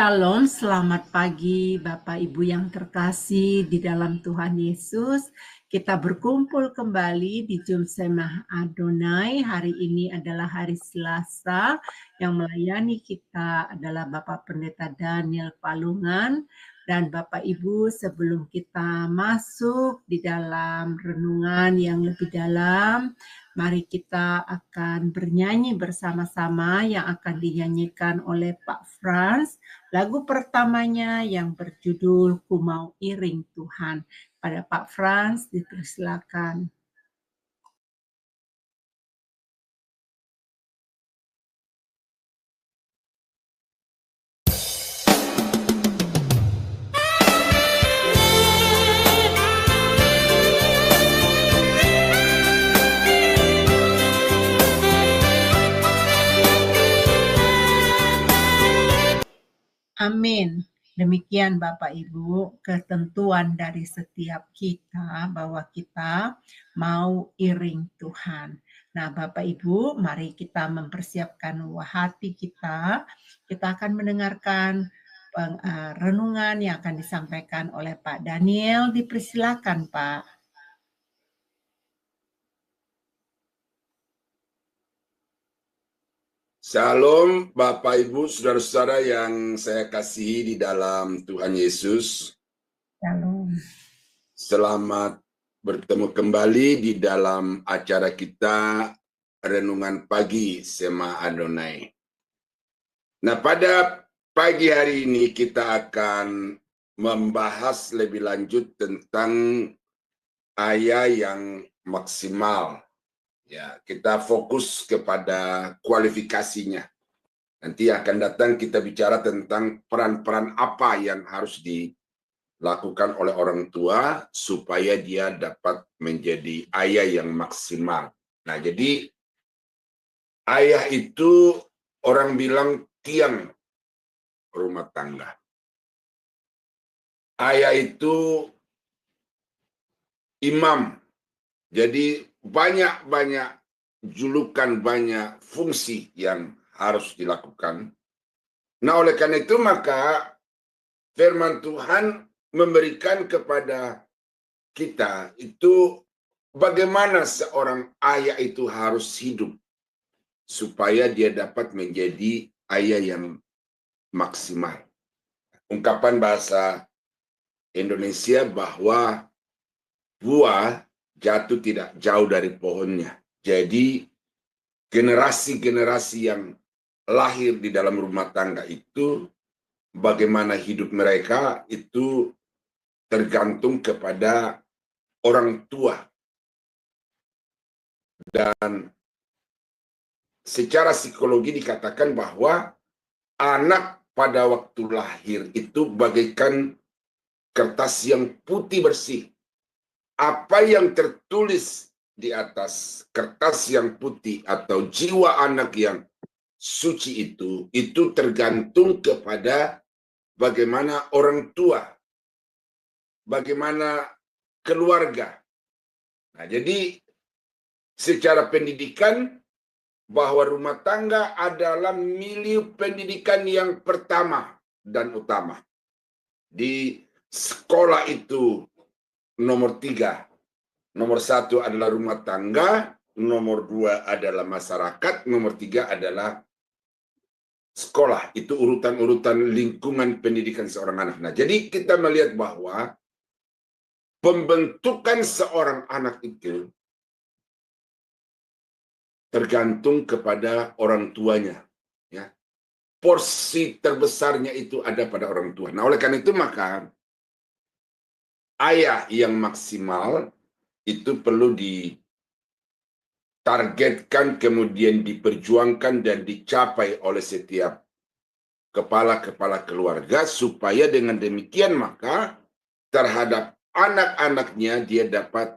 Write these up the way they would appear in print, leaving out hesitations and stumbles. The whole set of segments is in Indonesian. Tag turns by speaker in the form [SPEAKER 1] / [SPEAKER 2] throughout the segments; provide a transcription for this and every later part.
[SPEAKER 1] Shalom, selamat pagi Bapak Ibu yang terkasih di dalam Tuhan Yesus. Kita berkumpul kembali di Jum Semah Adonai. Hari ini adalah hari Selasa, yang melayani kita adalah Bapak Pendeta Daniel Palungan. Dan Bapak Ibu, sebelum kita masuk di dalam renungan yang lebih dalam, mari kita akan bernyanyi bersama-sama yang akan dinyanyikan oleh Pak Frans. Lagu pertamanya yang berjudul Ku Mau Iring Tuhan. Pada Pak Frans dipersilakan. Amin. Demikian Bapak Ibu, ketentuan dari setiap kita bahwa kita mau iring Tuhan. Nah Bapak Ibu, mari kita mempersiapkan hati kita. Kita akan mendengarkan renungan yang akan disampaikan oleh Pak Daniel. Dipersilakan Pak.
[SPEAKER 2] Shalom Bapak Ibu Saudara-saudara yang saya kasihi di dalam Tuhan Yesus.
[SPEAKER 1] Shalom.
[SPEAKER 2] Selamat bertemu kembali di dalam acara kita Renungan Pagi Semah Adonai. Nah, pada pagi hari ini kita akan membahas lebih lanjut tentang ayat yang maksimal. Ya, kita fokus kepada kualifikasinya. Nanti akan datang kita bicara tentang peran-peran apa yang harus dilakukan oleh orang tua supaya dia dapat menjadi ayah yang maksimal. Nah, jadi ayah itu orang bilang tiang rumah tangga. Ayah itu imam. Jadi banyak julukan, banyak fungsi yang harus dilakukan. Nah, oleh karena itu maka firman Tuhan memberikan kepada kita itu bagaimana seorang ayah itu harus hidup supaya dia dapat menjadi ayah yang maksimal. Ungkapan bahasa Indonesia bahwa buah jatuh tidak jauh dari pohonnya. Jadi generasi-generasi yang lahir di dalam rumah tangga itu, bagaimana hidup mereka itu tergantung kepada orang tua. Dan secara psikologi dikatakan bahwa anak pada waktu lahir itu bagaikan kertas yang putih bersih. Apa yang tertulis di atas kertas yang putih atau jiwa anak yang suci itu tergantung kepada bagaimana orang tua, bagaimana keluarga. Nah, jadi secara pendidikan bahwa rumah tangga adalah milieu pendidikan yang pertama dan utama. Di sekolah itu nomor 3. Nomor 1 adalah rumah tangga, nomor 2 adalah masyarakat, nomor 3 adalah sekolah. Itu urutan-urutan lingkungan pendidikan seorang anak. Nah, jadi kita melihat bahwa pembentukan seorang anak itu tergantung kepada orang tuanya. Ya. Porsi terbesarnya itu ada pada orang tua. Nah, oleh karena itu maka ayah yang maksimal itu perlu ditargetkan, kemudian diperjuangkan dan dicapai oleh setiap kepala-kepala keluarga, supaya dengan demikian maka terhadap anak-anaknya dia dapat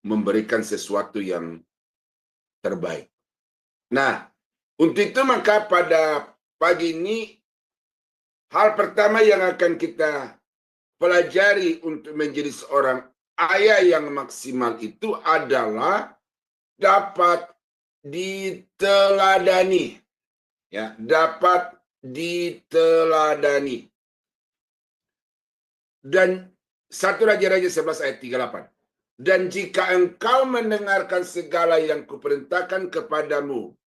[SPEAKER 2] memberikan sesuatu yang terbaik. Nah, untuk itu maka pada pagi ini hal pertama yang akan kita pelajari untuk menjadi seorang ayah yang maksimal itu adalah dapat diteladani, ya, dapat diteladani. Dan 1 Raja-Raja 11 ayat 38. Dan jika engkau mendengarkan segala yang kuperintahkan kepadamu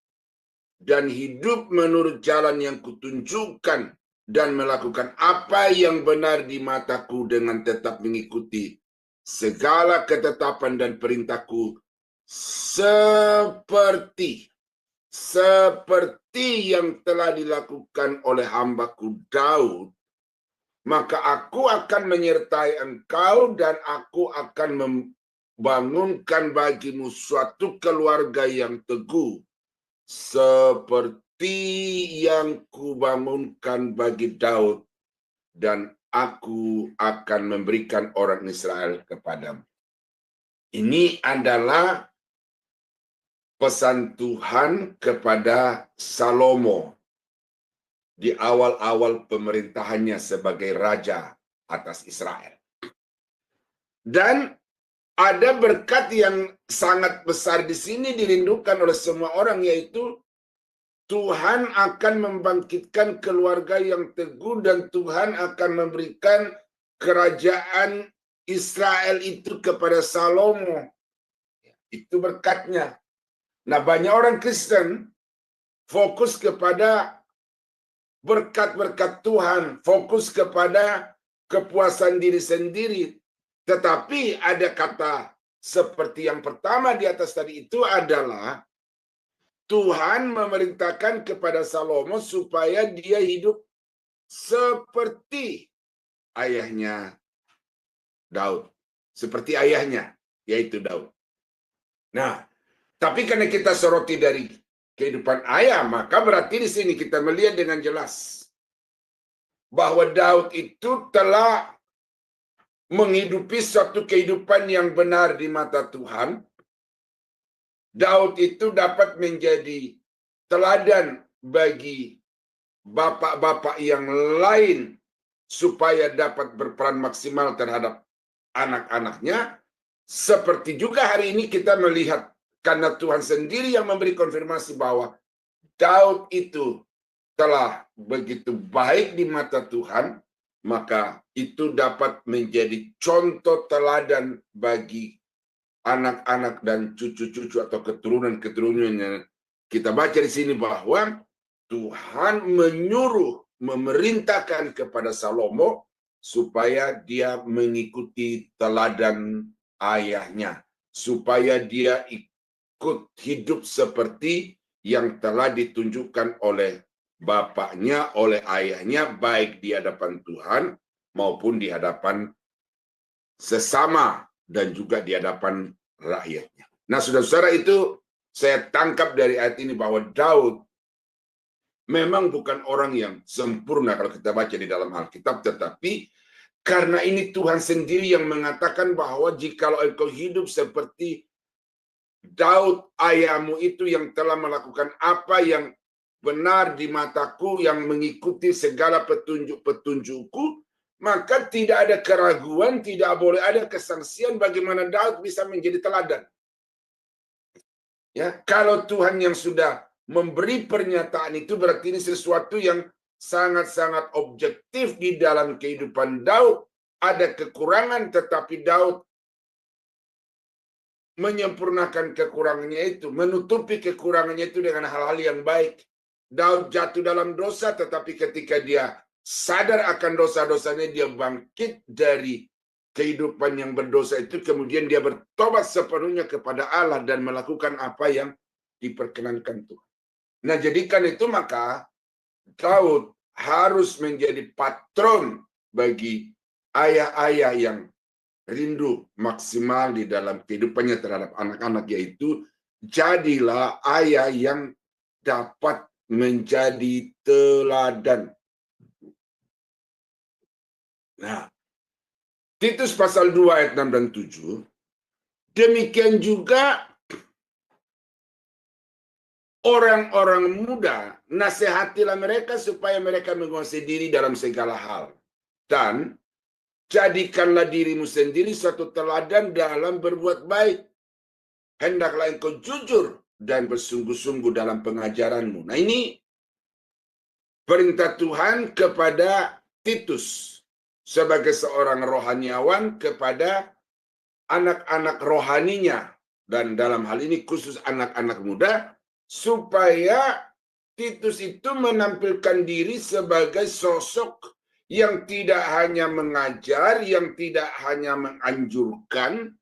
[SPEAKER 2] dan hidup menurut jalan yang kutunjukkan dan melakukan apa yang benar di mataku dengan tetap mengikuti segala ketetapan dan perintahku seperti yang telah dilakukan oleh hambaku Daud, maka aku akan menyertai engkau dan aku akan membangunkan bagimu suatu keluarga yang teguh, seperti yang kubangunkan bagi Daud, dan aku akan memberikan orang Israel kepadamu. Ini adalah pesan Tuhan kepada Salomo di awal-awal pemerintahannya sebagai raja atas Israel. Dan ada berkat yang sangat besar di sini dirindukan oleh semua orang, yaitu Tuhan akan membangkitkan keluarga yang teguh dan Tuhan akan memberikan kerajaan Israel itu kepada Salomo. Itu berkatnya. Nah, banyak orang Kristen fokus kepada berkat-berkat Tuhan, fokus kepada kepuasan diri sendiri. Tetapi ada kata seperti yang pertama di atas tadi itu adalah Tuhan memerintahkan kepada Salomo supaya dia hidup seperti ayahnya Daud. Seperti ayahnya, yaitu Daud. Nah, tapi karena kita soroti dari kehidupan ayah, maka berarti di sini kita melihat dengan jelas bahwa Daud itu telah menghidupi suatu kehidupan yang benar di mata Tuhan. Daud itu dapat menjadi teladan bagi bapak-bapak yang lain supaya dapat berperan maksimal terhadap anak-anaknya. Seperti juga hari ini kita melihat karena Tuhan sendiri yang memberi konfirmasi bahwa Daud itu telah begitu baik di mata Tuhan, maka itu dapat menjadi contoh teladan bagi anak-anak dan cucu-cucu atau keturunan-keturunannya. Kita baca di sini bahwa Tuhan memerintahkan kepada Salomo supaya dia mengikuti teladan ayahnya, supaya dia hidup seperti yang telah ditunjukkan oleh bapaknya, oleh ayahnya, baik di hadapan Tuhan maupun di hadapan sesama dan juga di hadapan rakyatnya. Nah, saudara-saudara, itu saya tangkap dari ayat ini bahwa Daud memang bukan orang yang sempurna kalau kita baca di dalam Alkitab, tetapi karena ini Tuhan sendiri yang mengatakan bahwa jikalau engkau hidup seperti Daud ayahmu itu yang telah melakukan apa yang benar di mataku, yang mengikuti segala petunjuk-petunjukku, maka tidak ada keraguan, tidak boleh ada kesangsian bagaimana Daud bisa menjadi teladan. Ya, kalau Tuhan yang sudah memberi pernyataan itu, berarti ini sesuatu yang sangat-sangat objektif di dalam kehidupan Daud. Ada kekurangan, tetapi Daud menyempurnakan kekurangannya itu, menutupi kekurangannya itu dengan hal-hal yang baik. Daud jatuh dalam dosa, tetapi ketika dia sadar akan dosa-dosanya, dia bangkit dari kehidupan yang berdosa itu, kemudian dia bertobat sepenuhnya kepada Allah dan melakukan apa yang diperkenankan Tuhan. Nah, jadikan itu maka Daud harus menjadi patron bagi ayah-ayah yang rindu maksimal di dalam kehidupannya terhadap anak-anak, yaitu jadilah ayah yang dapat menjadi teladan. Nah, Titus pasal 2 ayat 6 dan 7, demikian juga orang-orang muda, nasihatilah mereka supaya mereka menguasai diri dalam segala hal. Dan jadikanlah dirimu sendiri suatu teladan dalam berbuat baik. Hendaklah engkau jujur dan bersungguh-sungguh dalam pengajaranmu. Nah, ini perintah Tuhan kepada Titus sebagai seorang rohaniawan kepada anak-anak rohaninya, dan dalam hal ini khusus anak-anak muda, supaya Titus itu menampilkan diri sebagai sosok yang tidak hanya mengajar, yang tidak hanya menganjurkan,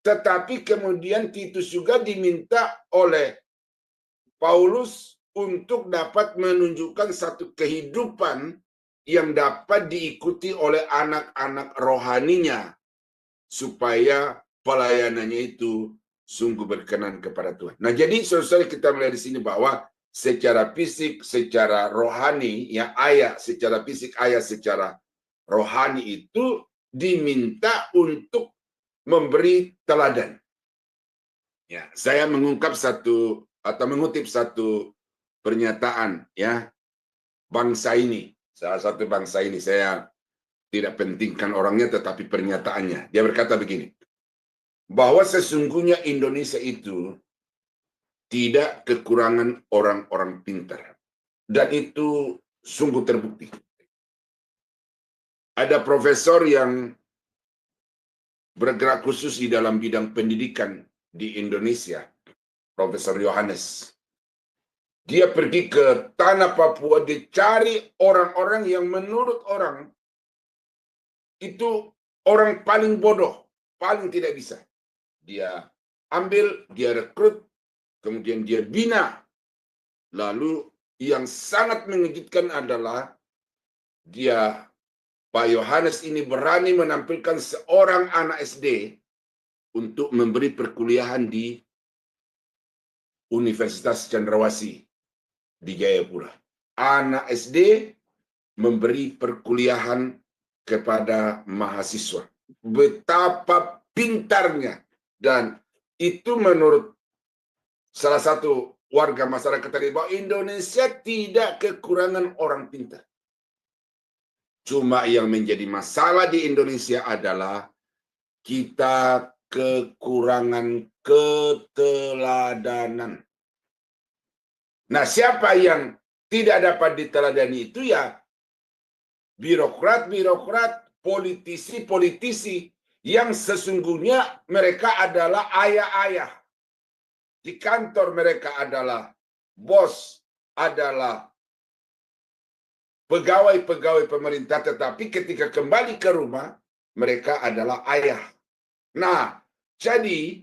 [SPEAKER 2] tetapi kemudian Titus juga diminta oleh Paulus untuk dapat menunjukkan satu kehidupan yang dapat diikuti oleh anak-anak rohaninya, supaya pelayanannya itu sungguh berkenan kepada Tuhan. Nah, jadi saudara kita melihat di sini bahwa secara fisik, secara rohani, ya ayah secara fisik, ayah secara rohani itu diminta untuk memberi teladan. Ya, saya mengungkap satu atau mengutip satu pernyataan, ya, bangsa ini, salah satu bangsa ini, saya tidak pentingkan orangnya tetapi pernyataannya. Dia berkata begini, bahwa sesungguhnya Indonesia itu tidak kekurangan orang-orang pintar. Dan itu sungguh terbukti. Ada profesor yang bergerak khusus di dalam bidang pendidikan di Indonesia, Profesor Yohanes. Dia pergi ke tanah Papua, dicari orang-orang yang menurut orang itu orang paling bodoh, paling tidak bisa. Dia ambil, dia rekrut, kemudian dia bina. Lalu yang sangat mengejutkan adalah Pak Yohanes ini berani menampilkan seorang anak SD untuk memberi perkuliahan di Universitas Cendrawasih di Jayapura. Anak SD memberi perkuliahan kepada mahasiswa. Betapa pintarnya. Dan itu menurut salah satu warga masyarakat tadi, bahwa Indonesia tidak kekurangan orang pintar. Cuma yang menjadi masalah di Indonesia adalah kita kekurangan keteladanan. Nah, siapa yang tidak dapat diteladani itu ya birokrat-birokrat, politisi-politisi yang sesungguhnya mereka adalah ayah-ayah. Di kantor mereka adalah bos, adalah pegawai-pegawai pemerintah, tetapi ketika kembali ke rumah, mereka adalah ayah. Nah, jadi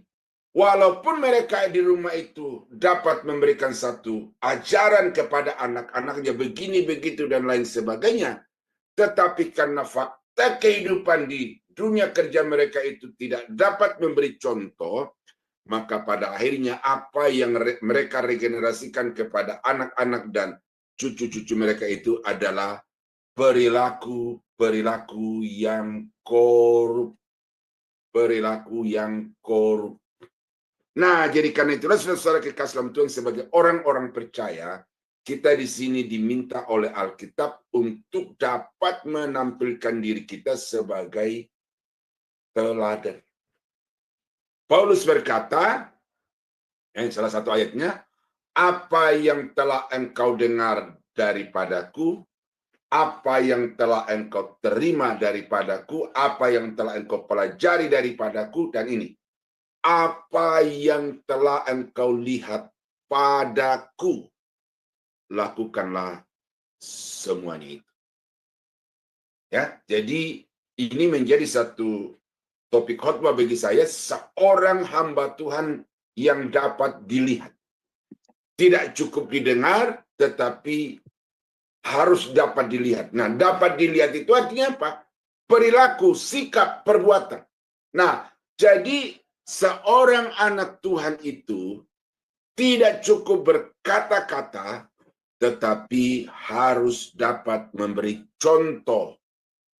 [SPEAKER 2] walaupun mereka di rumah itu dapat memberikan satu ajaran kepada anak-anaknya begini, begitu, dan lain sebagainya, tetapi karena fakta kehidupan di dunia kerja mereka itu tidak dapat memberi contoh, maka pada akhirnya apa yang mereka regenerasikan kepada anak-anak dan cucu-cucu mereka itu adalah perilaku yang korup. Perilaku yang korup. Nah, jadi karena itulah saudara kekasih dalam Tuhan, sebagai orang-orang percaya, kita di sini diminta oleh Alkitab untuk dapat menampilkan diri kita sebagai teladan. Paulus berkata, salah satu ayatnya, apa yang telah engkau dengar daripadaku, apa yang telah engkau terima daripadaku, apa yang telah engkau pelajari daripadaku, dan ini, apa yang telah engkau lihat padaku, lakukanlah semuanya itu. Ya, jadi ini menjadi satu topik khotbah bagi saya, seorang hamba Tuhan yang dapat dilihat. Tidak cukup didengar, tetapi harus dapat dilihat. Nah, dapat dilihat itu artinya apa? Perilaku, sikap, perbuatan. Nah, jadi seorang anak Tuhan itu tidak cukup berkata-kata, tetapi harus dapat memberi contoh,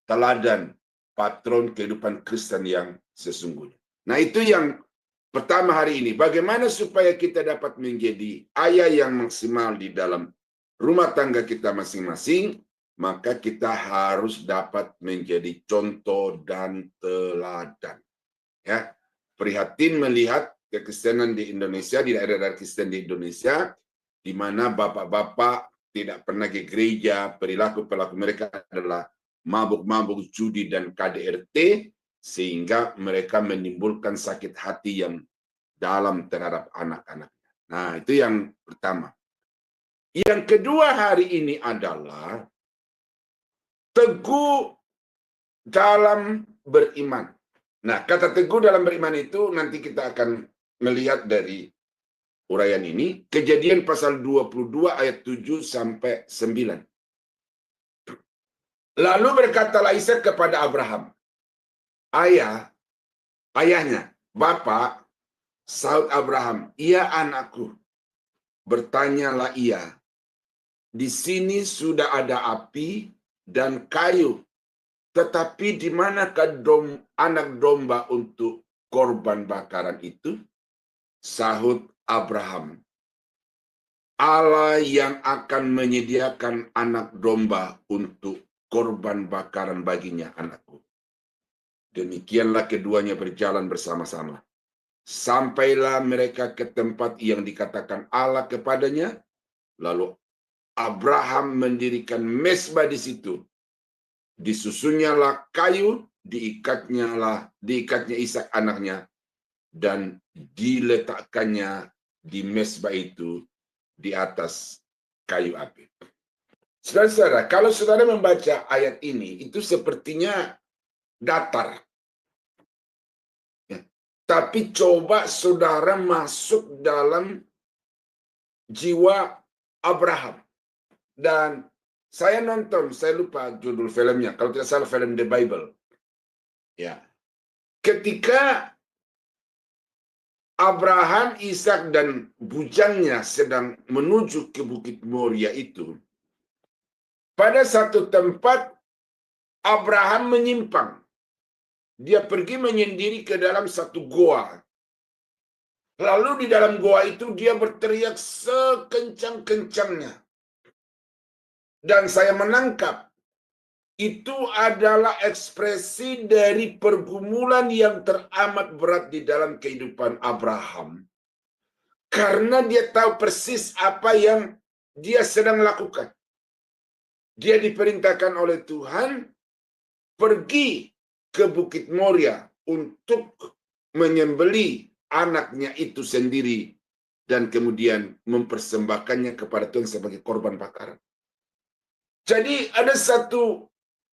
[SPEAKER 2] teladan, patron kehidupan Kristen yang sesungguhnya. Nah, itu yang pertama hari ini. Bagaimana supaya kita dapat menjadi ayah yang maksimal di dalam rumah tangga kita masing-masing, maka kita harus dapat menjadi contoh dan teladan. Ya, prihatin melihat kekristenan di Indonesia, di daerah-daerah Kristen di Indonesia, di mana bapak-bapak tidak pernah ke gereja, perilaku-perilaku mereka adalah mabuk-mabuk, judi, dan KDRT, sehingga mereka menimbulkan sakit hati yang dalam terhadap anak-anaknya. Nah, itu yang pertama. Yang kedua hari ini adalah teguh dalam beriman. Nah, kata teguh dalam beriman itu nanti kita akan melihat dari uraian ini, Kejadian pasal 22 ayat 7 sampai 9. Lalu berkatalah Ishak kepada Abraham, ayahnya, Bapak, sahut Abraham, iya anakku. Bertanyalah ia, di sini sudah ada api dan kayu, tetapi di manakah anak domba untuk korban bakaran itu? Sahut Abraham, Allah yang akan menyediakan anak domba untuk korban bakaran baginya, anakku. Demikianlah keduanya berjalan bersama-sama. Sampailah mereka ke tempat yang dikatakan Allah kepadanya. Lalu Abraham mendirikan mezbah di situ. Disusunyalah kayu, diikatnya Ishak anaknya, dan diletakkannya di mezbah itu di atas kayu api. Saudara-saudara, kalau saudara membaca ayat ini, itu sepertinya datar. Ya. Tapi coba saudara masuk dalam jiwa Abraham. Dan saya nonton, saya lupa judul filmnya, kalau tidak salah film The Bible. Ya. Ketika Abraham, Ishak, dan bujangnya sedang menuju ke Bukit Moria itu, pada satu tempat Abraham menyimpang. Dia pergi menyendiri ke dalam satu goa. Lalu di dalam goa itu dia berteriak sekencang-kencangnya. Dan saya menangkap itu adalah ekspresi dari pergumulan yang teramat berat di dalam kehidupan Abraham. Karena dia tahu persis apa yang dia sedang lakukan. Dia diperintahkan oleh Tuhan pergi ke Bukit Moria untuk menyembelih anaknya itu sendiri dan kemudian mempersembahkannya kepada Tuhan sebagai korban bakaran. Jadi ada satu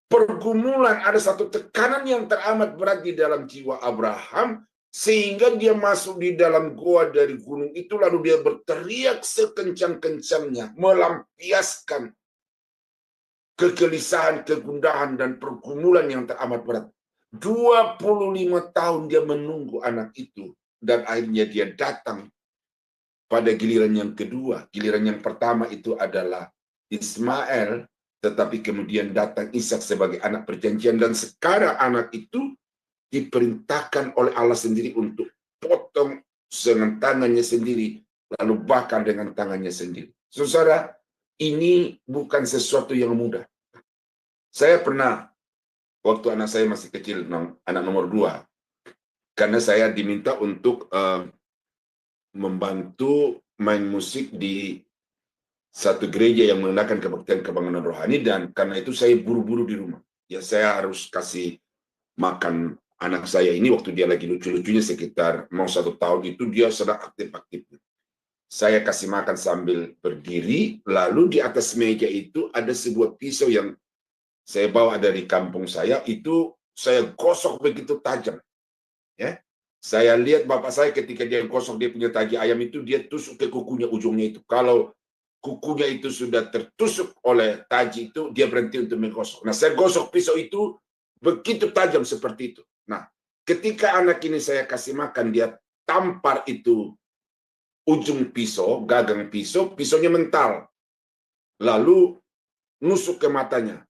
[SPEAKER 2] pergumulan, ada satu tekanan yang teramat berat di dalam jiwa Abraham, sehingga dia masuk di dalam goa dari gunung itu, lalu dia berteriak sekencang-kencangnya, melampiaskan kegelisahan, kegundahan, dan pergumulan yang teramat berat. 25 tahun dia menunggu anak itu, dan akhirnya dia datang pada giliran yang kedua. Giliran yang pertama itu adalah Ismail, tetapi kemudian datang Ishak sebagai anak perjanjian, dan sekarang anak itu diperintahkan oleh Allah sendiri untuk potong dengan tangannya sendiri, lalu bakar dengan tangannya sendiri. Saudara, ini bukan sesuatu yang mudah. Saya pernah, waktu anak saya masih kecil, anak nomor 2, karena saya diminta untuk membantu main musik di satu gereja yang menggunakan kebaktian kebangunan rohani, dan karena itu saya buru-buru di rumah. Ya, saya harus kasih makan anak saya ini waktu dia lagi lucu-lucunya, sekitar mau 1 tahun itu dia sedang aktif-aktifnya. Saya kasih makan sambil berdiri, lalu di atas meja itu ada sebuah pisau yang saya bawa dari kampung saya, itu saya gosok begitu tajam. Ya, saya lihat bapak saya ketika dia gosok dia punya tagi ayam itu, dia tusuk ke kukunya ujungnya itu. Kalau kukunya itu sudah tertusuk oleh taji itu, dia berhenti untuk menggosok. Nah, saya gosok pisau itu begitu tajam seperti itu. Nah, ketika anak ini saya kasih makan, dia tampar itu ujung pisau, gagang pisau, pisaunya mental. Lalu nusuk ke matanya.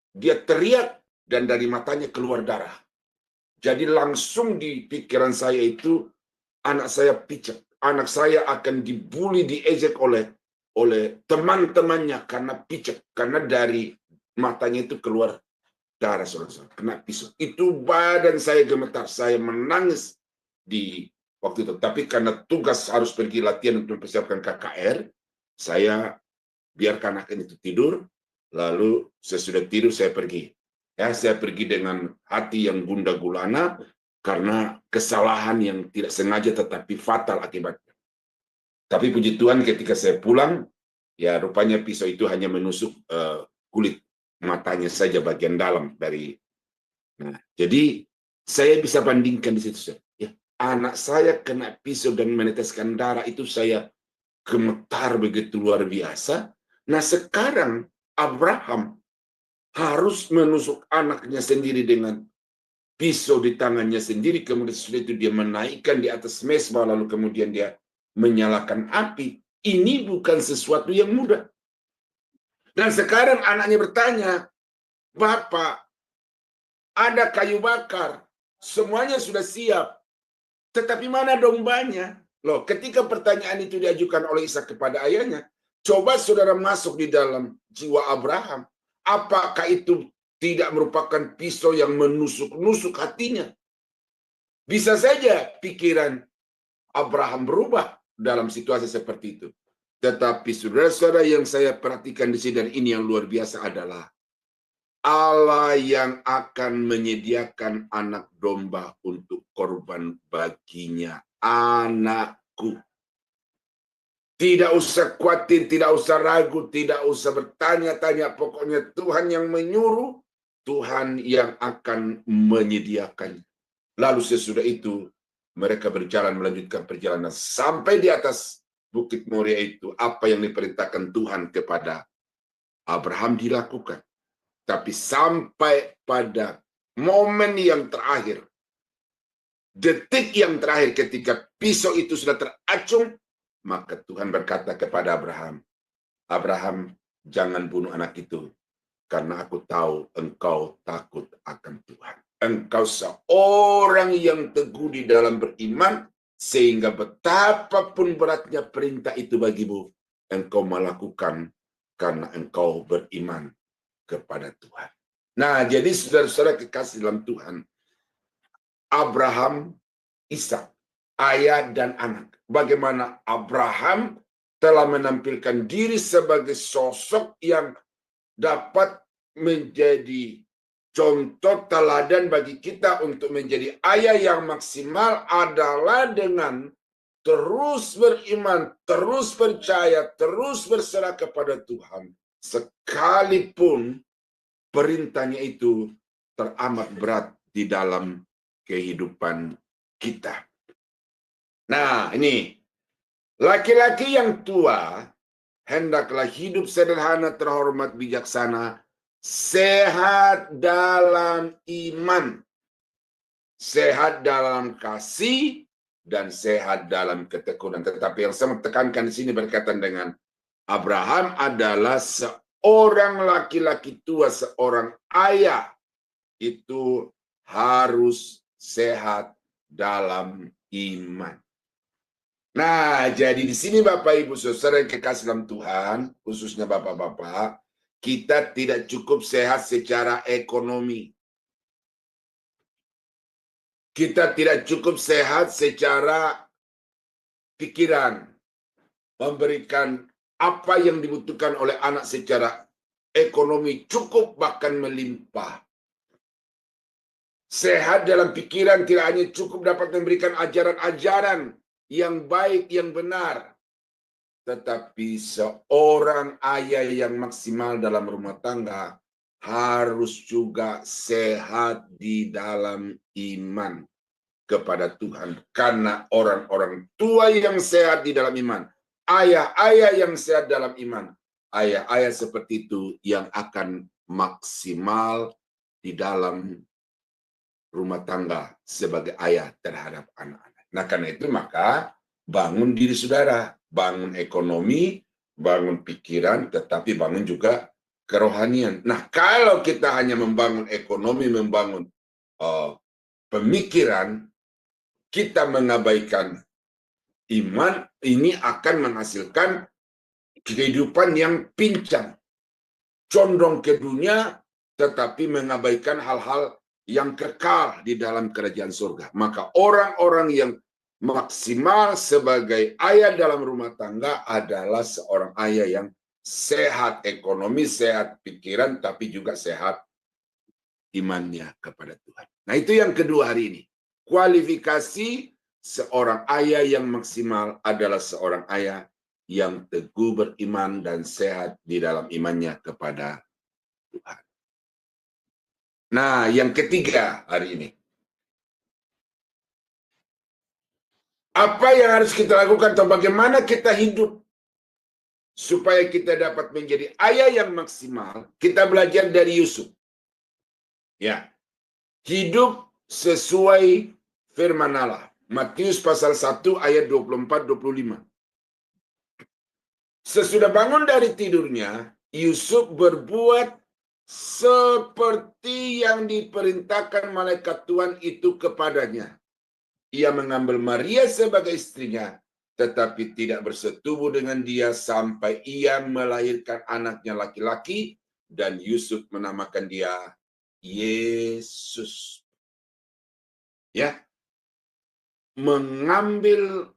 [SPEAKER 2] Dia teriak dan dari matanya keluar darah. Jadi langsung di pikiran saya itu, anak saya picek. Anak saya akan dibully, diejek oleh teman-temannya karena picek, karena dari matanya itu keluar darah, saudara, kena pisau. Itu badan saya gemetar, saya menangis di waktu itu. Tapi karena tugas harus pergi latihan untuk mempersiapkan KKR, saya biarkan anak itu tidur, lalu sesudah tidur saya pergi. Ya, saya pergi dengan hati yang gundah gulana karena kesalahan yang tidak sengaja tetapi fatal akibatnya. Tapi puji Tuhan ketika saya pulang, ya rupanya pisau itu hanya menusuk kulit matanya saja bagian dalam dari. Nah, jadi saya bisa bandingkan di situ. Ya, anak saya kena pisau dan meneteskan darah itu saya gemetar begitu luar biasa. Nah sekarang Abraham harus menusuk anaknya sendiri dengan pisau di tangannya sendiri. Kemudian setelah itu dia menaikkan di atas mezbah, lalu kemudian dia menyalakan api. Ini bukan sesuatu yang mudah. Dan sekarang anaknya bertanya, Bapak, ada kayu bakar, semuanya sudah siap, tetapi mana dombanya? Loh, ketika pertanyaan itu diajukan oleh Ishak kepada ayahnya, coba saudara masuk di dalam jiwa Abraham. Apakah itu tidak merupakan pisau yang menusuk-nusuk hatinya? Bisa saja pikiran Abraham berubah dalam situasi seperti itu. Tetapi saudara-saudara yang saya perhatikan di sini, dan ini yang luar biasa adalah Allah yang akan menyediakan anak domba untuk korban baginya. Anakku. Tidak usah khawatir, tidak usah ragu, tidak usah bertanya-tanya. Pokoknya Tuhan yang menyuruh, Tuhan yang akan menyediakan. Lalu sesudah itu, mereka berjalan melanjutkan perjalanan sampai di atas Bukit Moria itu. Apa yang diperintahkan Tuhan kepada Abraham dilakukan. Tapi sampai pada momen yang terakhir, detik yang terakhir ketika pisau itu sudah teracung, maka Tuhan berkata kepada Abraham, Abraham, jangan bunuh anak itu, karena aku tahu engkau takut akan Tuhan. Engkau seorang yang teguh di dalam beriman, sehingga betapapun beratnya perintah itu bagimu, engkau melakukan karena engkau beriman kepada Tuhan. Nah, jadi saudara-saudara kekasih dalam Tuhan, Abraham, Ishak, ayah dan anak. Bagaimana Abraham telah menampilkan diri sebagai sosok yang dapat menjadi contoh teladan bagi kita untuk menjadi ayah yang maksimal adalah dengan terus beriman, terus percaya, terus berserah kepada Tuhan. Sekalipun perintahnya itu teramat berat di dalam kehidupan kita. Nah, ini laki-laki yang tua hendaklah hidup sederhana, terhormat, bijaksana, sehat dalam iman, sehat dalam kasih, dan sehat dalam ketekunan. Tetapi yang saya tekankan di sini berkaitan dengan Abraham adalah seorang laki-laki tua, seorang ayah itu harus sehat dalam iman. Nah, jadi di sini Bapak Ibu Saudara yang kekasih dalam Tuhan, khususnya Bapak-bapak, kita tidak cukup sehat secara ekonomi. Kita tidak cukup sehat secara pikiran, memberikan apa yang dibutuhkan oleh anak secara ekonomi cukup bahkan melimpah. Sehat dalam pikiran tidak hanya cukup dapat memberikan ajaran-ajaran yang baik, yang benar, tetapi seorang ayah yang maksimal dalam rumah tangga harus juga sehat di dalam iman kepada Tuhan. Karena orang-orang tua yang sehat di dalam iman, ayah-ayah yang sehat dalam iman, ayah-ayah seperti itu yang akan maksimal di dalam rumah tangga sebagai ayah terhadap anak-anak. Nah, karena itu maka bangun diri saudara, bangun ekonomi, bangun pikiran, tetapi bangun juga kerohanian. Nah, kalau kita hanya membangun ekonomi, membangun pemikiran, kita mengabaikan iman, ini akan menghasilkan kehidupan yang pincang, condong ke dunia, tetapi mengabaikan hal-hal yang kekal di dalam kerajaan surga. Maka orang-orang yang maksimal sebagai ayah dalam rumah tangga adalah seorang ayah yang sehat ekonomi, sehat pikiran, tapi juga sehat imannya kepada Tuhan. Nah, itu yang kedua hari ini. Kualifikasi seorang ayah yang maksimal adalah seorang ayah yang teguh beriman dan sehat di dalam imannya kepada Tuhan. Nah, yang ketiga hari ini. Apa yang harus kita lakukan atau bagaimana kita hidup supaya kita dapat menjadi ayah yang maksimal? Kita belajar dari Yusuf. Ya, hidup sesuai firman Allah. Matius pasal 1 ayat 24-25. Sesudah bangun dari tidurnya, Yusuf berbuat seperti yang diperintahkan malaikat Tuhan itu kepadanya. Ia mengambil Maria sebagai istrinya, tetapi tidak bersetubuh dengan dia sampai ia melahirkan anaknya laki-laki, dan Yusuf menamakan dia Yesus. Ya, mengambil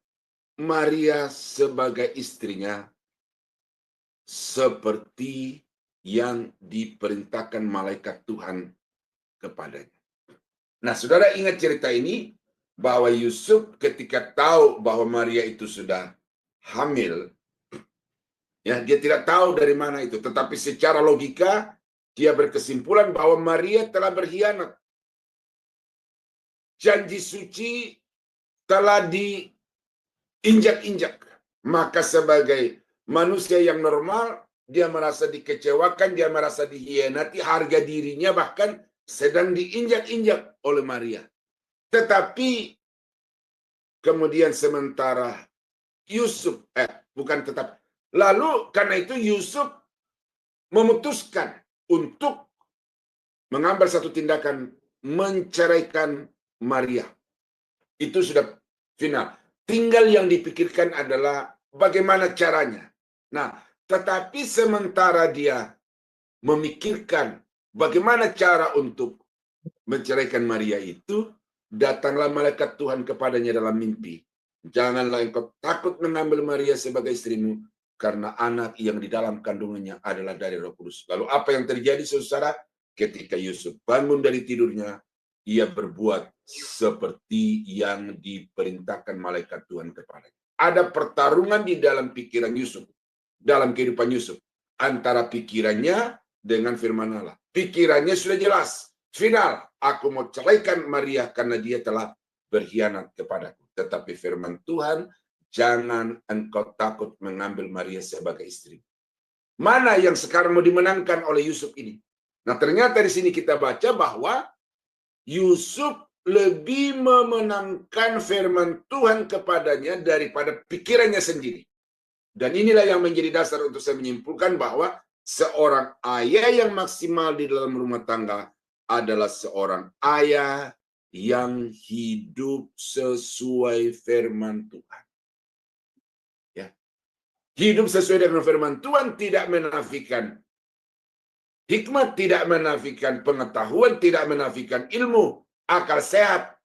[SPEAKER 2] Maria sebagai istrinya seperti yang diperintahkan malaikat Tuhan kepadanya. Nah, saudara ingat cerita ini, bahwa Yusuf ketika tahu bahwa Maria itu sudah hamil, ya dia tidak tahu dari mana itu, tetapi secara logika dia berkesimpulan bahwa Maria telah berkhianat. Janji suci telah diinjak-injak. Maka sebagai manusia yang normal, dia merasa dikecewakan, dia merasa dikhianati, harga dirinya bahkan sedang diinjak-injak oleh Maria. Tetapi kemudian sementara Yusuf, lalu karena itu Yusuf memutuskan untuk mengambil satu tindakan menceraikan Maria. Itu sudah final. Tinggal yang dipikirkan adalah bagaimana caranya. Nah, tetapi sementara dia memikirkan bagaimana cara untuk menceraikan Maria itu, datanglah malaikat Tuhan kepadanya dalam mimpi. Janganlah engkau takut mengambil Maria sebagai istrimu, karena anak yang di dalam kandungannya adalah dari Roh Kudus. Lalu apa yang terjadi, saudara? Ketika Yusuf bangun dari tidurnya, ia berbuat seperti yang diperintahkan malaikat Tuhan kepadanya. Ada pertarungan di dalam pikiran Yusuf, dalam kehidupan Yusuf, antara pikirannya dengan firman Allah. Pikirannya sudah jelas, final, aku mau ceraikan Maria karena dia telah berkhianat kepadaku. Tetapi firman Tuhan, jangan engkau takut mengambil Maria sebagai istri. Mana yang sekarang mau dimenangkan oleh Yusuf ini? Nah, ternyata di sini kita baca bahwa Yusuf lebih memenangkan firman Tuhan kepadanya daripada pikirannya sendiri. Dan inilah yang menjadi dasar untuk saya menyimpulkan bahwa seorang ayah yang maksimal di dalam rumah tangga adalah seorang ayah yang hidup sesuai firman Tuhan. Ya. Hidup sesuai dengan firman Tuhan tidak menafikan hikmat, tidak menafikan pengetahuan, tidak menafikan ilmu, akal sehat.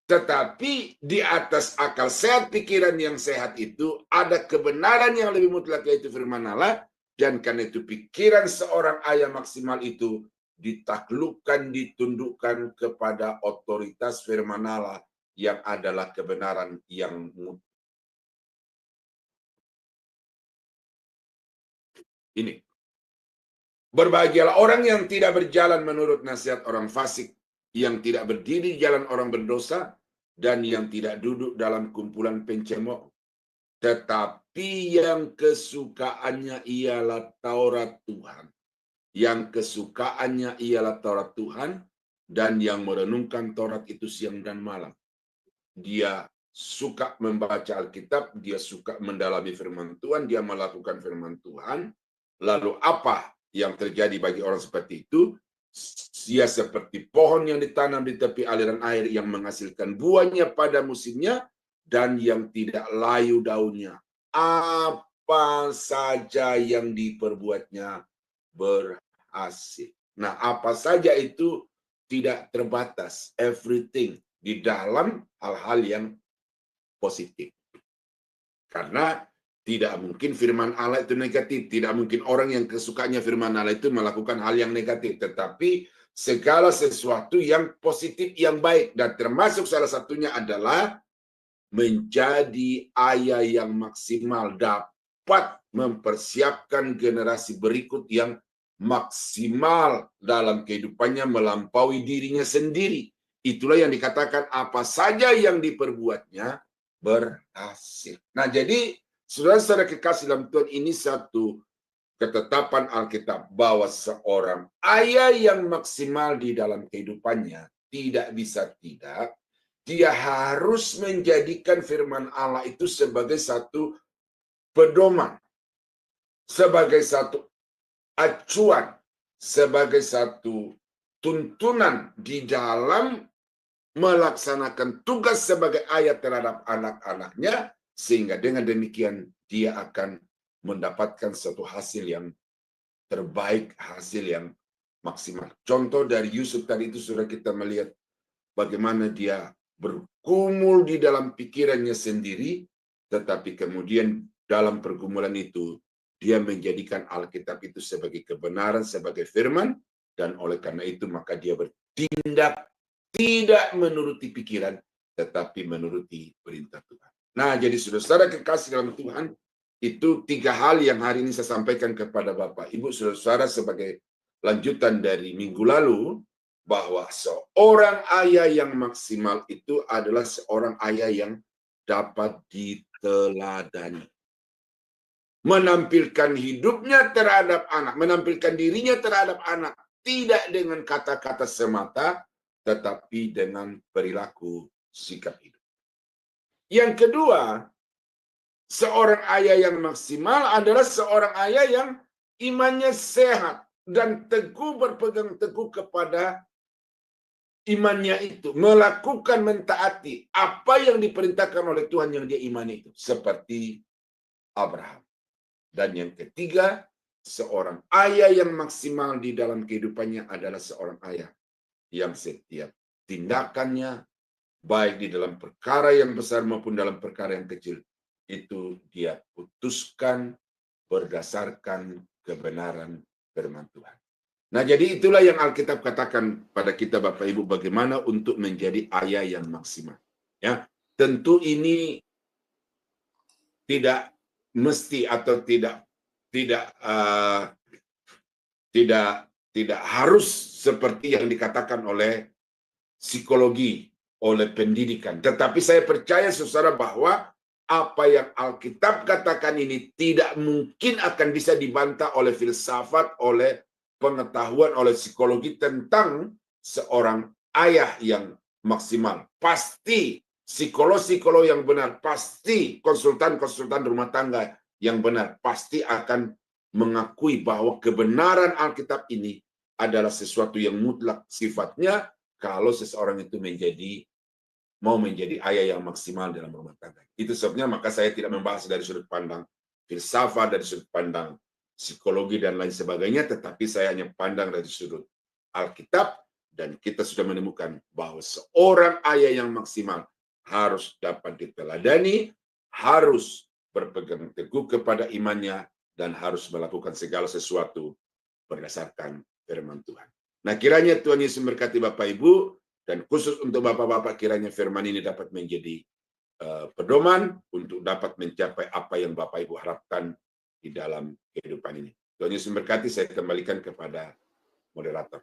[SPEAKER 2] Tetapi di atas akal sehat, pikiran yang sehat itu ada kebenaran yang lebih mutlak, yaitu firman Allah. Dan karena itu pikiran seorang ayah maksimal itu ditaklukkan, ditundukkan kepada otoritas firman Allah yang adalah kebenaran yang mutlak. Ini. Berbahagialah orang yang tidak berjalan menurut nasihat orang fasik, yang tidak berdiri di jalan orang berdosa, dan yang tidak duduk dalam kumpulan pencemooh. Tetapi yang kesukaannya ialah Taurat Tuhan. Yang kesukaannya ialah Taurat Tuhan, dan yang merenungkan Taurat itu siang dan malam. Dia suka membaca Alkitab, dia suka mendalami firman Tuhan, dia melakukan firman Tuhan. Lalu apa yang terjadi bagi orang seperti itu? Dia seperti pohon yang ditanam di tepi aliran air yang menghasilkan buahnya pada musimnya dan yang tidak layu daunnya. Apa saja yang diperbuatnya berhasil. Nah, apa saja itu tidak terbatas. Everything di dalam hal-hal yang positif. Karena Tidak mungkin firman Allah itu negatif. Tidak mungkin orang yang kesukaannya firman Allah itu melakukan hal yang negatif. Tetapi segala sesuatu yang positif, yang baik. Dan termasuk salah satunya adalah menjadi ayah yang maksimal. Dapat mempersiapkan generasi berikut yang maksimal dalam kehidupannya melampaui dirinya sendiri. Itulah yang dikatakan apa saja yang diperbuatnya berhasil. Nah, jadi saudara-saudara kekasih dalam Tuhan, ini satu ketetapan Alkitab bahwa seorang ayah yang maksimal di dalam kehidupannya tidak bisa tidak, dia harus menjadikan firman Allah itu sebagai satu pedoman, sebagai satu acuan, sebagai satu tuntunan di dalam melaksanakan tugas sebagai ayah terhadap anak-anaknya, sehingga dengan demikian dia akan mendapatkan suatu hasil yang terbaik, hasil yang maksimal. Contoh dari Yusuf tadi itu sudah kita melihat bagaimana dia bergumul di dalam pikirannya sendiri, tetapi kemudian dalam pergumulan itu dia menjadikan Alkitab itu sebagai kebenaran, sebagai firman, dan oleh karena itu maka dia bertindak tidak menuruti pikiran, tetapi menuruti perintah Tuhan. Nah, jadi saudara-saudara kekasih dalam Tuhan, itu 3 hal yang hari ini saya sampaikan kepada Bapak, Ibu, saudara-saudara sebagai lanjutan dari minggu lalu, bahwa seorang ayah yang maksimal itu adalah seorang ayah yang dapat diteladani. Menampilkan hidupnya terhadap anak, menampilkan dirinya terhadap anak, tidak dengan kata-kata semata, tetapi dengan perilaku sikap hidup. Yang kedua, seorang ayah yang maksimal adalah seorang ayah yang imannya sehat dan teguh, berpegang teguh kepada imannya itu, melakukan, mentaati apa yang diperintahkan oleh Tuhan yang dia imani itu, seperti Abraham. Dan yang ketiga, seorang ayah yang maksimal di dalam kehidupannya adalah seorang ayah yang setiap tindakannya, baik di dalam perkara yang besar maupun dalam perkara yang kecil, itu dia putuskan berdasarkan kebenaran firman Tuhan. Nah, jadi itulah yang Alkitab katakan pada kita Bapak Ibu, bagaimana untuk menjadi ayah yang maksimal. Ya, tentu ini tidak mesti atau tidak harus seperti yang dikatakan oleh psikologi, oleh pendidikan. Tetapi saya percaya saudara bahwa apa yang Alkitab katakan ini tidak mungkin akan bisa dibantah oleh filsafat, oleh pengetahuan, oleh psikologi tentang seorang ayah yang maksimal. Pasti psikolog-psikolog yang benar, pasti konsultan-konsultan rumah tangga yang benar, pasti akan mengakui bahwa kebenaran Alkitab ini adalah sesuatu yang mutlak sifatnya kalau seseorang itu mau menjadi ayah yang maksimal dalam rumah tangga. Itu sebabnya maka saya tidak membahas dari sudut pandang filsafat, dari sudut pandang psikologi dan lain sebagainya, tetapi saya hanya pandang dari sudut Alkitab, dan kita sudah menemukan bahwa seorang ayah yang maksimal harus dapat diteladani, harus berpegang teguh kepada imannya, dan harus melakukan segala sesuatu berdasarkan firman Tuhan. Nah, kiranya Tuhan Yesus memberkati Bapak Ibu, dan khusus untuk Bapak-Bapak kiranya firman ini dapat menjadi pedoman untuk dapat mencapai apa yang Bapak Ibu harapkan di dalam kehidupan ini. Tuhan Yesus memberkati, saya kembalikan kepada moderator.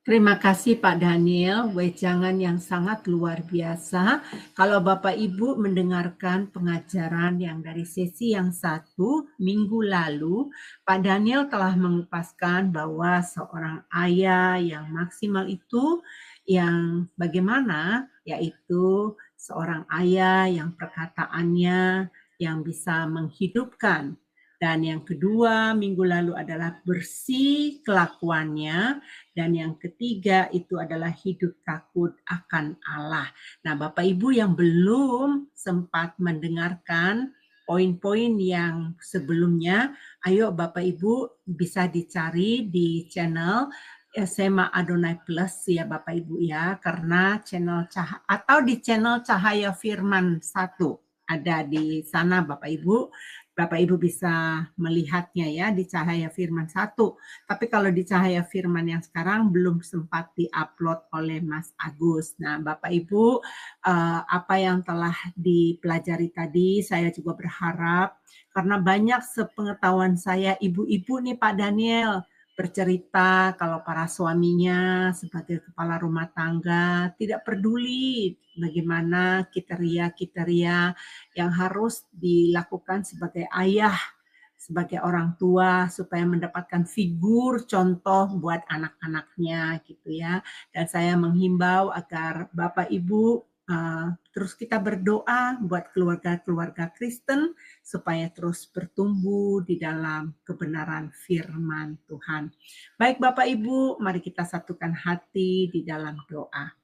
[SPEAKER 1] Terima kasih Pak Daniel, wejangan yang sangat luar biasa. Kalau Bapak Ibu mendengarkan pengajaran yang dari sesi yang 1 minggu lalu, Pak Daniel telah mengupaskan bahwa seorang ayah yang maksimal itu yang bagaimana, yaitu seorang ayah yang perkataannya yang bisa menghidupkan. Dan yang kedua minggu lalu adalah bersih kelakuannya. Dan yang ketiga itu adalah hidup takut akan Allah. Nah, Bapak Ibu yang belum sempat mendengarkan poin-poin yang sebelumnya, ayo Bapak Ibu bisa dicari di channel SMA Adonai Plus ya Bapak Ibu ya, karena channel atau di channel Cahaya Firman 1. ada di sana Bapak Ibu. Bapak Ibu bisa melihatnya ya di Cahaya Firman 1. Tapi kalau di Cahaya Firman yang sekarang belum sempat diupload oleh Mas Agus. Nah Bapak Ibu, apa yang telah dipelajari tadi saya juga berharap, karena banyak sepengetahuan saya ibu-ibu nih Pak Daniel, bercerita kalau para suaminya sebagai kepala rumah tangga tidak peduli bagaimana kriteria yang harus dilakukan sebagai ayah, sebagai orang tua supaya mendapatkan figur contoh buat anak-anaknya gitu ya. Dan saya menghimbau agar Bapak Ibu terus kita berdoa buat keluarga-keluarga Kristen supaya terus bertumbuh di dalam kebenaran firman Tuhan. Baik Bapak Ibu, mari kita satukan hati di dalam doa.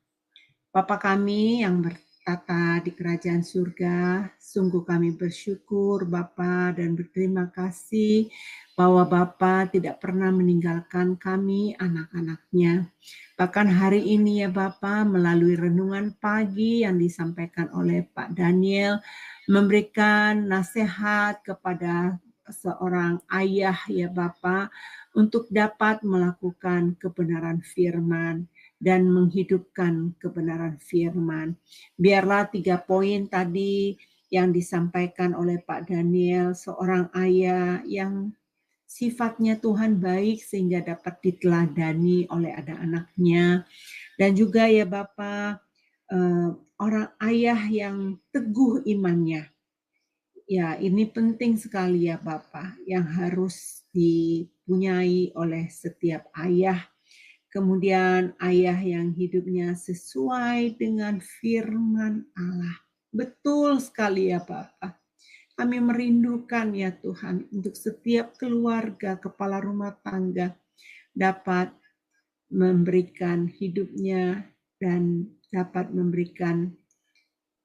[SPEAKER 1] Bapa kami yang bertata di kerajaan surga, sungguh kami bersyukur Bapa dan berterima kasih bahwa Bapa tidak pernah meninggalkan kami anak-anaknya. Bahkan hari ini ya Bapa, melalui renungan pagi yang disampaikan oleh Pak Daniel, memberikan nasihat kepada seorang ayah ya Bapa untuk dapat melakukan kebenaran firman dan menghidupkan kebenaran firman. Biarlah 3 poin tadi yang disampaikan oleh Pak Daniel, seorang ayah yang sifatnya Tuhan baik sehingga dapat diteladani oleh anak-anaknya. Dan juga ya Bapak, orang ayah yang teguh imannya. Ya, ini penting sekali ya Bapak, yang harus dipunyai oleh setiap ayah. Kemudian ayah yang hidupnya sesuai dengan firman Allah. Betul sekali ya Bapak. Kami merindukan ya Tuhan untuk setiap keluarga kepala rumah tangga dapat memberikan hidupnya dan dapat memberikan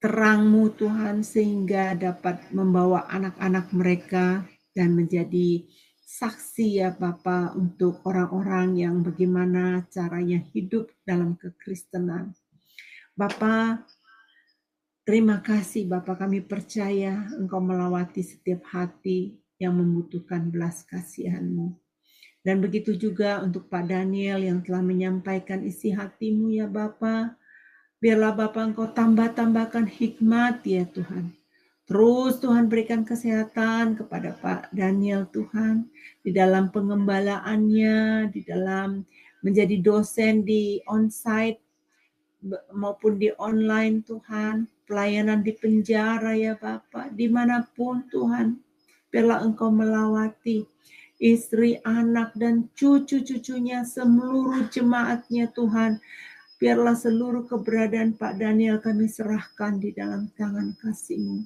[SPEAKER 1] terang-Mu Tuhan sehingga dapat membawa anak-anak mereka dan menjadi saksi ya Bapa untuk orang-orang yang bagaimana caranya hidup dalam kekristenan. Bapa, terima kasih Bapa, kami percaya Engkau melawati setiap hati yang membutuhkan belas kasihan-Mu. Dan begitu juga untuk Pak Daniel yang telah menyampaikan isi hati-Mu ya Bapa. Biarlah Bapa Engkau tambah-tambahkan hikmat ya Tuhan. Terus Tuhan berikan kesehatan kepada Pak Daniel Tuhan. Di dalam pengembalaannya, di dalam menjadi dosen di onsite maupun di online Tuhan. Pelayanan di penjara ya Bapak. Dimanapun Tuhan. Biarlah Engkau melawati istri, anak, dan cucu-cucunya, seluruh jemaatnya Tuhan. Biarlah seluruh keberadaan Pak Daniel kami serahkan di dalam tangan kasih-Mu.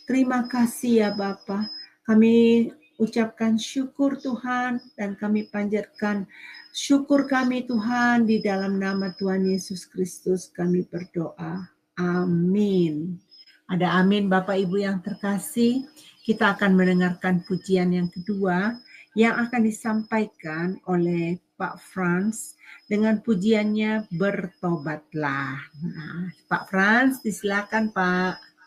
[SPEAKER 1] Terima kasih ya Bapa. Kami ucapkan syukur Tuhan dan kami panjatkan syukur kami Tuhan di dalam nama Tuhan Yesus Kristus kami berdoa. Amin. Ada amin Bapak Ibu yang terkasih. Kita akan mendengarkan pujian yang kedua yang akan disampaikan oleh Pak Frans dengan pujiannya Bertobatlah. Nah, Pak Frans, disilakan Pak.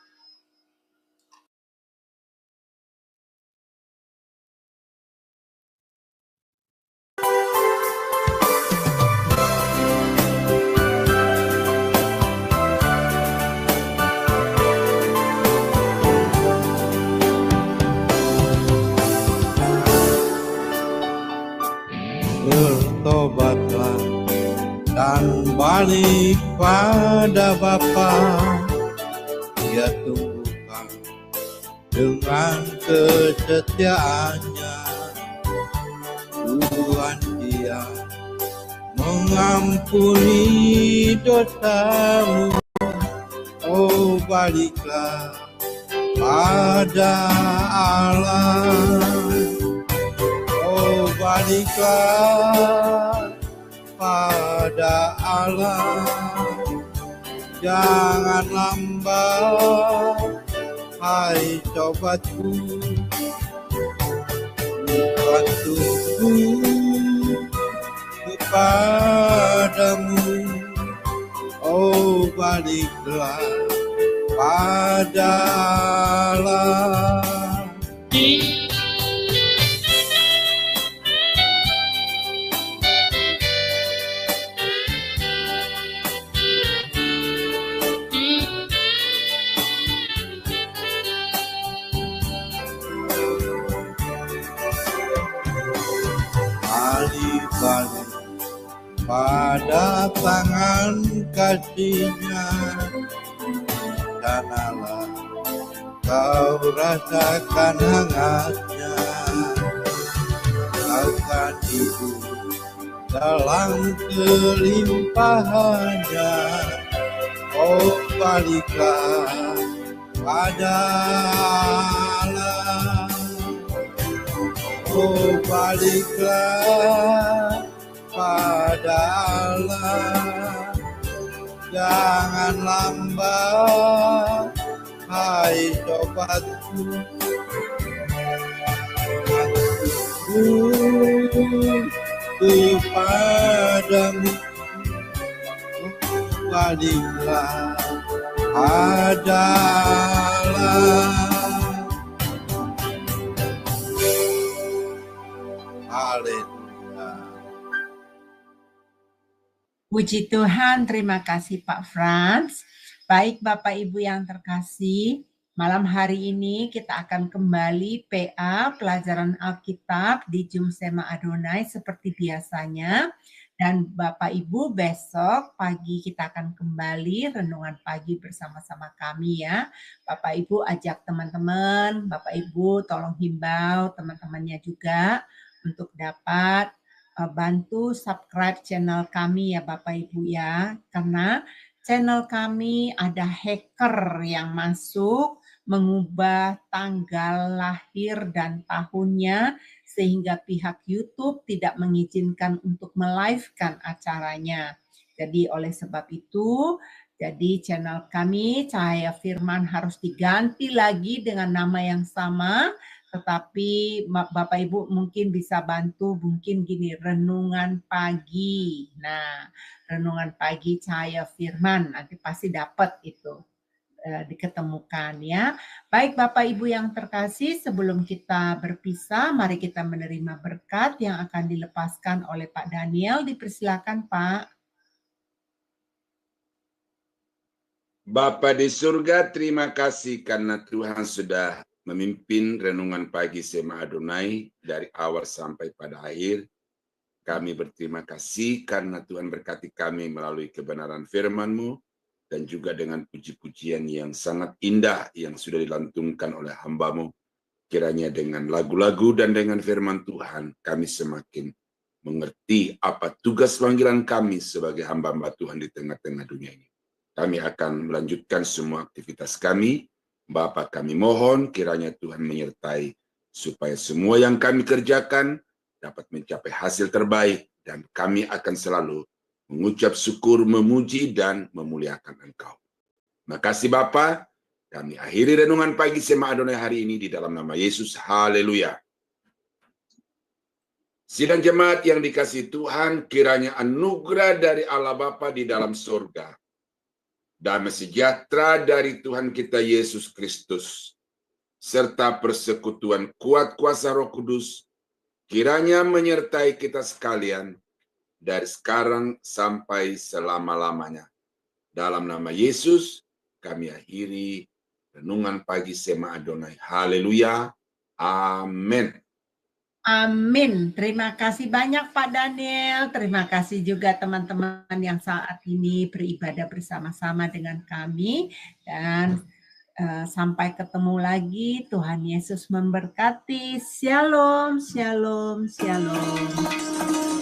[SPEAKER 3] Bertobatlah dan balik pada Bapa, Dia tumbuhkan dengan kesetiaannya. Tuhan Dia mengampuni dosamu. Oh baliklah pada Allah. Oh baliklah pada Allah, jangan lambat, hai sobatku, Tuhan tunggu kepadamu. Oh baliklah pada Allah. Balik pada tangan kasih-Nya, dan Allah kau rasakan hangatnya, kau akan hidup dalam kelimpahannya. Oh, baliklah pada Allah. Oh, baliklah pada Allah. Jangan lambat, hai sobatku. Kepadamu, baliklah pada Allah. Haleluya.
[SPEAKER 1] Puji Tuhan, terima kasih Pak Frans. Baik Bapak Ibu yang terkasih, malam hari ini kita akan kembali PA pelajaran Alkitab di Jumsema Adonai seperti biasanya. Dan Bapak Ibu besok pagi kita akan kembali renungan pagi bersama-sama kami ya. Bapak Ibu ajak teman-teman, Bapak Ibu tolong himbau teman-temannya juga untuk dapat bantu subscribe channel kami ya Bapak Ibu ya. Karena channel kami ada hacker yang masuk mengubah tanggal lahir dan tahunnya sehingga pihak YouTube tidak mengizinkan untuk melive-kan acaranya. Jadi oleh sebab itu, jadi channel kami Cahaya Firman harus diganti lagi dengan nama yang sama, tetapi Bapak Ibu mungkin bisa bantu, mungkin gini, renungan pagi. Nah, renungan pagi Cahaya Firman, nanti pasti dapat itu. Diketemukan ya. Baik Bapak Ibu yang terkasih, sebelum kita berpisah, mari kita menerima berkat yang akan dilepaskan oleh Pak Daniel. Dipersilakan Pak.
[SPEAKER 2] Bapa di surga, terima kasih karena Tuhan sudah memimpin renungan pagi Sema Adonai dari awal sampai pada akhir. Kami berterima kasih karena Tuhan berkati kami melalui kebenaran firman-Mu, dan juga dengan puji-pujian yang sangat indah yang sudah dilantunkan oleh hamba-Mu. Kiranya dengan lagu-lagu dan dengan firman Tuhan, kami semakin mengerti apa tugas panggilan kami sebagai hamba-hamba Tuhan di tengah-tengah dunia ini. Kami akan melanjutkan semua aktivitas kami. Bapa, kami mohon kiranya Tuhan menyertai supaya semua yang kami kerjakan dapat mencapai hasil terbaik, dan kami akan selalu mengucap syukur, memuji, dan memuliakan Engkau. Terima kasih Bapa. Kami akhiri renungan pagi Sema Adonai hari ini di dalam nama Yesus. Haleluya. Sidang jemaat yang dikasihi Tuhan, kiranya anugerah dari Allah Bapa di dalam surga, damai sejahtera dari Tuhan kita Yesus Kristus, serta persekutuan kuat kuasa Roh Kudus, kiranya menyertai kita sekalian dari sekarang sampai selama-lamanya. Dalam nama Yesus, kami akhiri renungan pagi Sema Adonai. Haleluya. Amin.
[SPEAKER 1] Amin. Terima kasih banyak Pak Daniel. Terima kasih juga teman-teman yang saat ini beribadah bersama-sama dengan kami. Dan sampai ketemu lagi. Tuhan Yesus memberkati. Shalom, shalom, shalom.